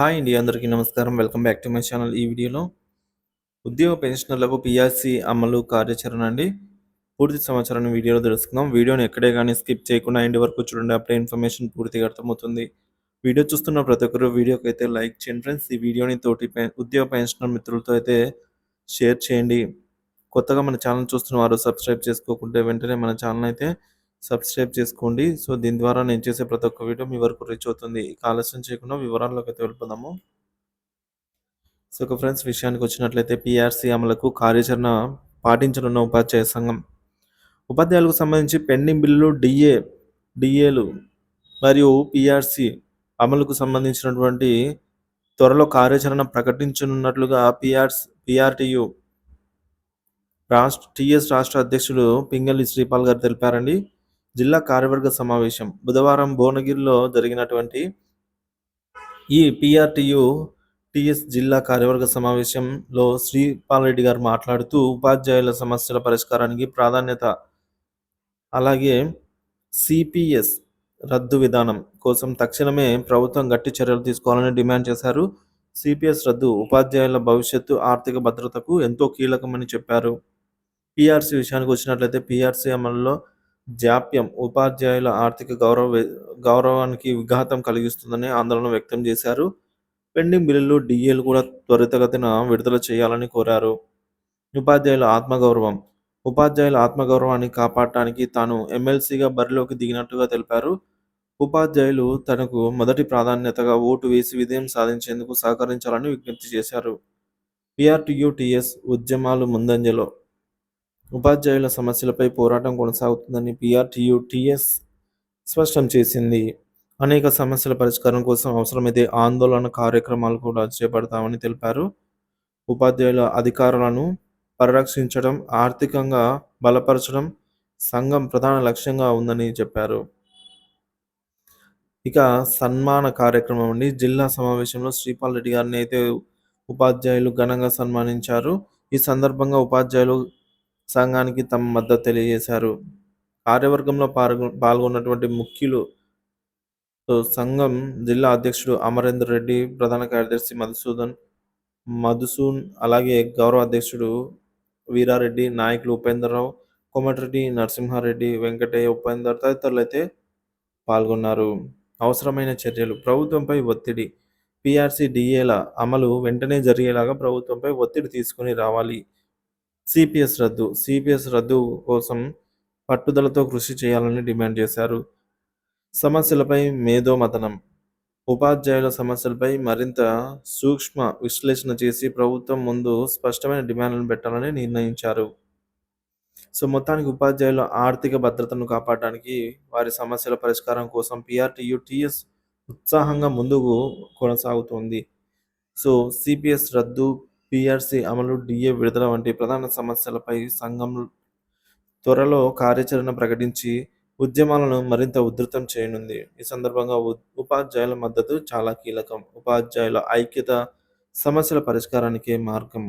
Hi అండి, అందరికీ నమస్కారం. Welcome back to my channel. ఈ వీడియోలో ఉద్యోగ పెన్షనర్లకు పిఆర్సీ అమలు కార్యాచరణ అండి. పూర్తి సమాచారాన్ని వీడియోలో తెలుసుకుందాం. వీడియోని ఎక్కడే కానీ స్కిప్ చేయకుండా ఎండ్ వరకు చూడండి. అప్పుడే ఇన్ఫర్మేషన్ పూర్తిగా అర్థమవుతుంది. వీడియో చూస్తున్న ప్రతి ఒక్కరు వీడియోకి అయితే లైక్ చేయండి ఫ్రెండ్స్. ఈ వీడియోని తోటి ఉద్యోగ పెన్షనర్ మిత్రులతో అయితే షేర్ చేయండి. కొత్తగా మన ఛానల్ చూస్తున్న వారు సబ్స్క్రైబ్ చేసుకోకుంటే వెంటనే మన ఛానల్ అయితే సబ్స్క్రైబ్ చేసుకోండి. సో దీని ద్వారా నేను చేసే ప్రతి ఒక్క వీడియో మీ వరకు రీచ్ అవుతుంది. ఇక ఆలస్యం చేయకుండా వివరాల్లోకి అయితే వెళ్ళిపోదాము. సో ఫ్రెండ్స్, విషయానికి వచ్చినట్లయితే పిఆర్సీ అమలుకు కార్యాచరణ పాటించనున్న ఉపాధ్యాయ సంఘం ఉపాధ్యాయులకు సంబంధించి పెండింగ్ బిల్లులు డిఏలు మరియు పిఆర్సీ అమలుకు సంబంధించినటువంటి త్వరలో కార్యాచరణ ప్రకటించనున్నట్లుగా పిఆర్టీయు రాష్ట్ర అధ్యక్షుడు పింగళి శ్రీపాల్ గారు తెలిపారండి. జిల్లా కార్యవర్గ సమావేశం బుధవారం భువనగిరిలో జరిగినటువంటి ఈ టిఎస్ జిల్లా కార్యవర్గ సమావేశంలో శ్రీపాల్ రెడ్డి గారు మాట్లాడుతూ ఉపాధ్యాయుల సమస్యల పరిష్కారానికి ప్రాధాన్యత, అలాగే సిపిఎస్ రద్దు విధానం కోసం తక్షణమే ప్రభుత్వం గట్టి చర్యలు తీసుకోవాలని డిమాండ్ చేశారు. సిపిఎస్ రద్దు ఉపాధ్యాయుల భవిష్యత్తు ఆర్థిక భద్రతకు ఎంతో కీలకమని చెప్పారు. పిఆర్సీ విషయానికి వచ్చినట్లయితే పిఆర్సీ అమలులో జాప్యం ఉపాధ్యాయుల ఆర్థిక గౌరవానికి విఘాతం కలిగిస్తుందని ఆందోళన వ్యక్తం చేశారు. పెండింగ్ బిల్లులు డిఏలు కూడా త్వరితగతిన విడుదల చేయాలని కోరారు. ఉపాధ్యాయుల ఆత్మగౌరవాన్ని కాపాడటానికి తాను ఎమ్మెల్సీగా బరిలోకి దిగినట్టుగా తెలిపారు. ఉపాధ్యాయులు తనకు మొదటి ప్రాధాన్యతగా ఓటు వేసి విజయం సాధించేందుకు సహకరించాలని విజ్ఞప్తి చేశారు. పిఆర్టీయుటిఎస్ ఉద్యమాలు ముందంజలో ఉపాధ్యాయుల సమస్యలపై పోరాటం కొనసాగుతుందని పిఆర్టీయుటిఎస్ స్పష్టం చేసింది. అనేక సమస్యల పరిష్కారం కోసం అవసరమైతే ఆందోళన కార్యక్రమాలు కూడా చేపడతామని తెలిపారు. ఉపాధ్యాయుల అధికారాలను పరిరక్షించడం, ఆర్థికంగా బలపరచడం సంఘం ప్రధాన లక్ష్యంగా ఉందని చెప్పారు. ఇక సన్మాన కార్యక్రమం అండి. జిల్లా సమావేశంలో శ్రీపాల్ రెడ్డి గారిని అయితే ఉపాధ్యాయులు ఘనంగా సన్మానించారు. ఈ సందర్భంగా ఉపాధ్యాయులు సంఘానికి తమ మద్దతు తెలియజేశారు. కార్యవర్గంలో పాల్గొన్నటువంటి ముఖ్యులు సంఘం జిల్లా అధ్యక్షుడు అమరేందర్ రెడ్డి, ప్రధాన కార్యదర్శి మధుసూన్, అలాగే గౌరవ అధ్యక్షుడు వీరారెడ్డి, నాయకులు ఉపేంద్రరావు, కోమటిరెడ్డి నరసింహారెడ్డి, వెంకటయ్య, ఉపేందర్ తదితరులు అయితే పాల్గొన్నారు. అవసరమైన చర్యలు, ప్రభుత్వంపై ఒత్తిడి, పిఆర్సీ డిఏల అమలు వెంటనే జరిగేలాగా ప్రభుత్వంపై ఒత్తిడి తీసుకుని రావాలి. సిపిఎస్ రద్దు కోసం పట్టుదలతో కృషి చేయాలని డిమాండ్ చేశారు. సమస్యలపై మేధోమథనం, ఉపాధ్యాయుల సమస్యలపై మరింత సూక్ష్మ విశ్లేషణ చేసి ప్రభుత్వం ముందు స్పష్టమైన డిమాండ్లను పెట్టాలని నిర్ణయించారు. సో మొత్తానికి ఉపాధ్యాయుల ఆర్థిక భద్రతను కాపాడడానికి, వారి సమస్యల పరిష్కారం కోసం పిఆర్టీయుటిఎస్ ఉత్సాహంగా ముందుకు కొనసాగుతోంది. సో సిపిఎస్ రద్దు, పిఆర్సీ అమలు, డిఏ విడుదల వంటి ప్రధాన సమస్యలపై సంఘం త్వరలో కార్యాచరణ ప్రకటించి ఉద్యమాలను మరింత ఉధృతం చేయనుంది. ఈ సందర్భంగా ఉపాధ్యాయుల మద్దతు చాలా కీలకం. ఉపాధ్యాయుల ఐక్యత సమస్యల పరిష్కారానికే మార్గం.